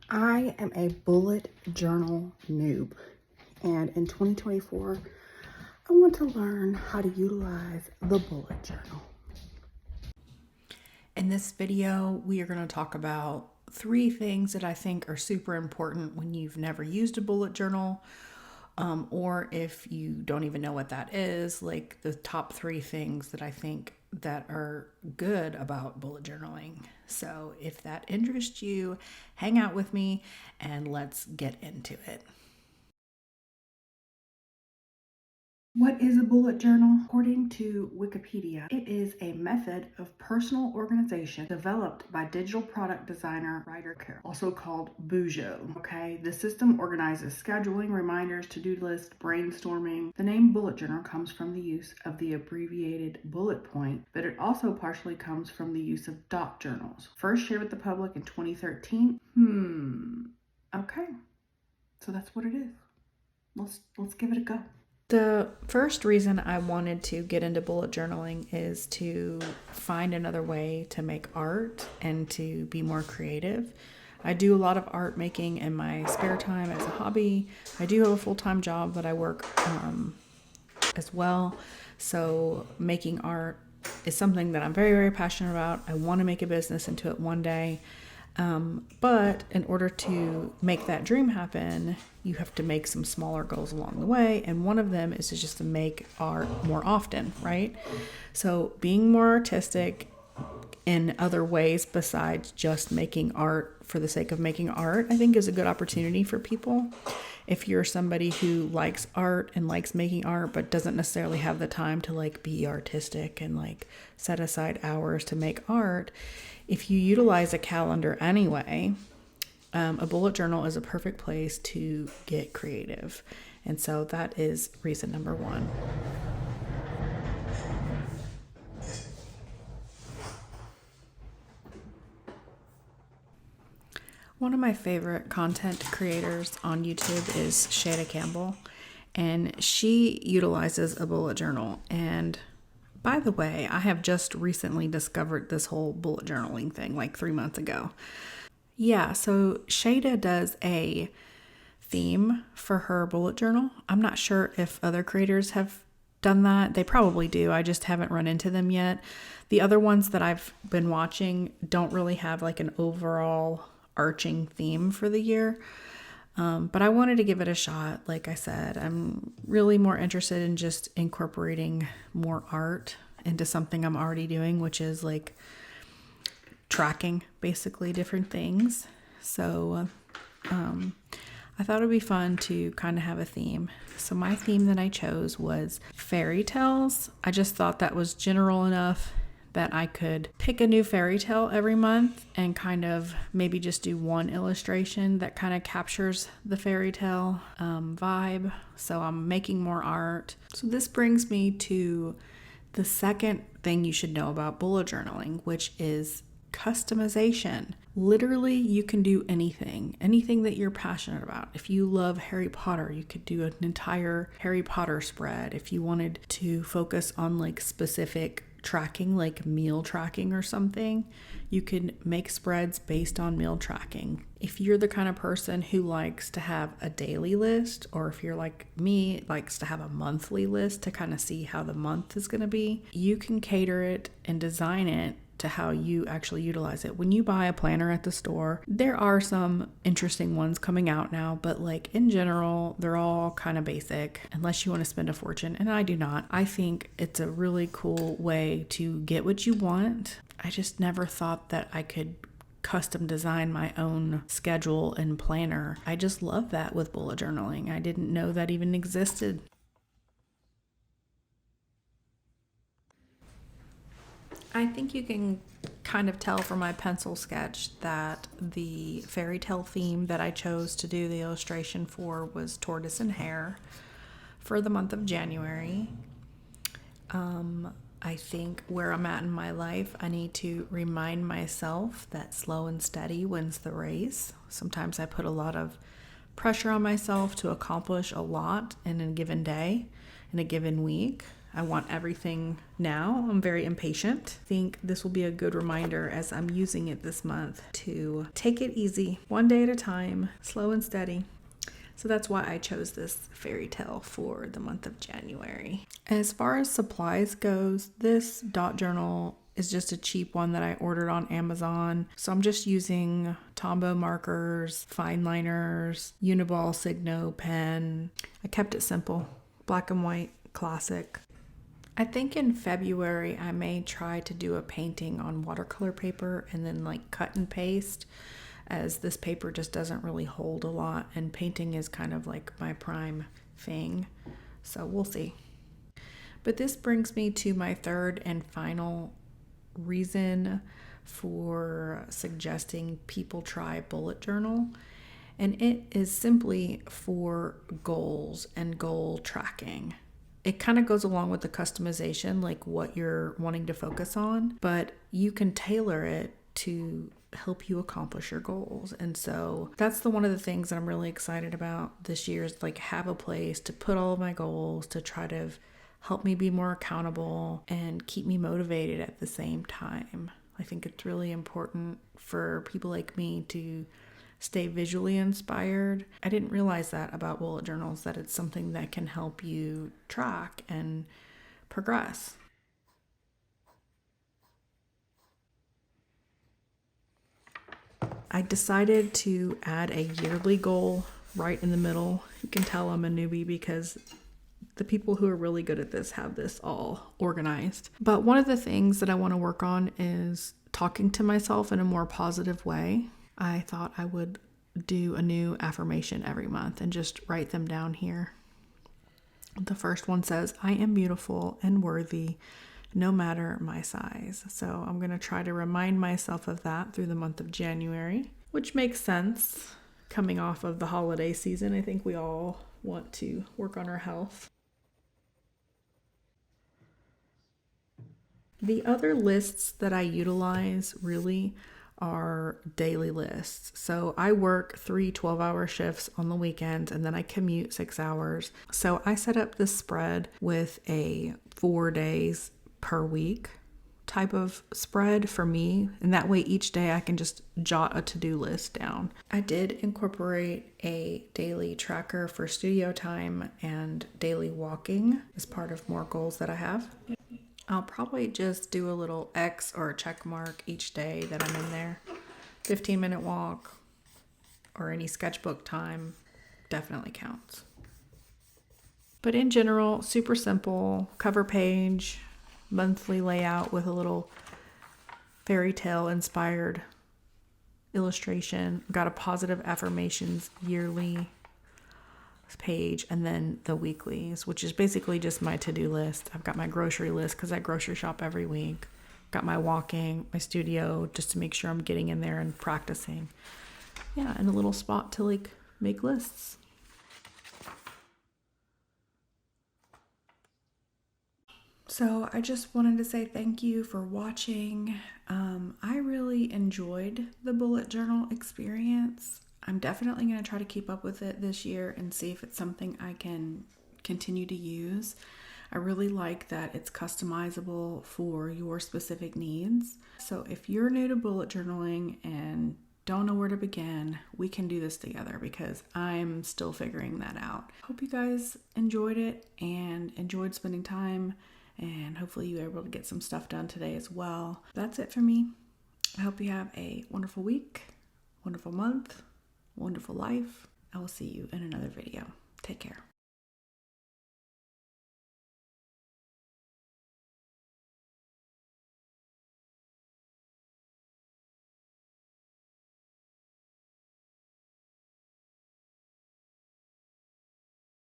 I am a bullet journal noob, and in 2024, I want to learn how to utilize the bullet journal. In this video, we are going to talk about 3 things that I think are super important when you've never used a bullet journal, or if you don't even know what that is, like the top 3 things that I think that are good about bullet journaling. So if that interests you, hang out with me and let's get into it. What is a bullet journal? According to Wikipedia, it is a method of personal organization developed by digital product designer Ryder Carroll, also called bujo. Okay, the system organizes scheduling, reminders, to-do lists, brainstorming. The name bullet journal comes from the use of the abbreviated bullet point, but it also partially comes from the use of dot journals. First shared with the public in 2013. Okay, so that's what it is. Let's give it a go. The first reason I wanted to get into bullet journaling is to find another way to make art and to be more creative. I do a lot of art making in my spare time as a hobby. I do have a full-time job that I work as well. So making art is something that I'm very, very passionate about. I want to make a business into it one day. But in order to make that dream happen, you have to make some smaller goals along the way. And one of them is to just to make art more often, right? So being more artistic in other ways besides just making art for the sake of making art, I think is a good opportunity for people. If you're somebody who likes art and likes making art, but doesn't necessarily have the time to like be artistic and like set aside hours to make art, if you utilize a calendar anyway, a bullet journal is a perfect place to get creative. And so that is reason number 1. One of my favorite content creators on YouTube is Jeanne Campbell, and she utilizes a bullet journal. And by the way, I have just recently discovered this whole bullet journaling thing like 3 months ago. Yeah, so Shada does a theme for her bullet journal. I'm not sure if other creators have done that. They probably do. I just haven't run into them yet. The other ones that I've been watching don't really have like an overall arching theme for the year. But I wanted to give it a shot. Like I said, I'm really more interested in just incorporating more art into something I'm already doing, which is like tracking basically different things. So I thought it would be fun to kind of have a theme. So my theme that I chose was fairy tales. I just thought that was general enough that I could pick a new fairy tale every month and kind of maybe just do one illustration that kind of captures the fairy tale vibe. So I'm making more art. So this brings me to the second thing you should know about bullet journaling, which is customization. Literally, you can do anything that you're passionate about. If you love Harry Potter, you could do an entire Harry Potter spread. If you wanted to focus on like specific tracking, like meal tracking or something, you can make spreads based on meal tracking. If you're the kind of person who likes to have a daily list, or if you're like me, likes to have a monthly list to kind of see how the month is going to be, you can cater it and design it to how you actually utilize it. When you buy a planner at the store, there are some interesting ones coming out now, but like in general, they're all kind of basic unless you want to spend a fortune, and I do not. I think it's a really cool way to get what you want. I just never thought that I could custom design my own schedule and planner. I just love that with bullet journaling. I didn't know that even existed. I think you can kind of tell from my pencil sketch that the fairy tale theme that I chose to do the illustration for was tortoise and hare for the month of January. I think where I'm at in my life, I need to remind myself that slow and steady wins the race. Sometimes I put a lot of pressure on myself to accomplish a lot in a given day, in a given week. I want everything now. I'm very impatient. I think this will be a good reminder as I'm using it this month to take it easy, one day at a time, slow and steady. So that's why I chose this fairy tale for the month of January. As far as supplies goes, this dot journal is just a cheap one that I ordered on Amazon. So I'm just using Tombow markers, fine liners, Uniball Signo pen. I kept it simple, black and white, classic. I think in February I may try to do a painting on watercolor paper and then like cut and paste, as this paper just doesn't really hold a lot and painting is kind of like my prime thing. So we'll see. But this brings me to my third and final reason for suggesting people try bullet journal, and it is simply for goals and goal tracking. It kind of goes along with the customization, like what you're wanting to focus on, but you can tailor it to help you accomplish your goals. And so that's one of the things that I'm really excited about this year, is like have a place to put all of my goals to try to help me be more accountable and keep me motivated at the same time. I think it's really important for people like me to stay visually inspired. I didn't realize that about bullet journals, that it's something that can help you track and progress. I decided to add a yearly goal right in the middle. You can tell I'm a newbie because the people who are really good at this have this all organized. But one of the things that I want to work on is talking to myself in a more positive way. I thought I would do a new affirmation every month and just write them down here. The first one says, I am beautiful and worthy, no matter my size. So I'm going to try to remind myself of that through the month of January, which makes sense coming off of the holiday season. I think we all want to work on our health. The other lists that I utilize really are daily lists. So I work 3 12-hour shifts on the weekends and then I commute 6 hours. So I set up this spread with a 4 days per week type of spread for me, and that way each day I can just jot a to-do list down. I did incorporate a daily tracker for studio time and daily walking as part of more goals that I have. I'll probably just do a little X or a check mark each day that I'm in there. 15-minute walk or any sketchbook time definitely counts. But in general, super simple, cover page, monthly layout with a little fairy tale inspired illustration. Got a positive affirmations yearly page, and then the weeklies, which is basically just my to-do list. I've got my grocery list because I grocery shop every week. Got my walking, my studio, just to make sure I'm getting in there and practicing. Yeah, and a little spot to like make lists. So I just wanted to say thank you for watching. I really enjoyed the bullet journal experience. I'm definitely going to try to keep up with it this year and see if it's something I can continue to use. I really like that it's customizable for your specific needs. So if you're new to bullet journaling and don't know where to begin, we can do this together because I'm still figuring that out. Hope you guys enjoyed it and enjoyed spending time, and hopefully you were able to get some stuff done today as well. That's it for me. I hope you have a wonderful week, wonderful month, wonderful life. I will see you in another video. Take care.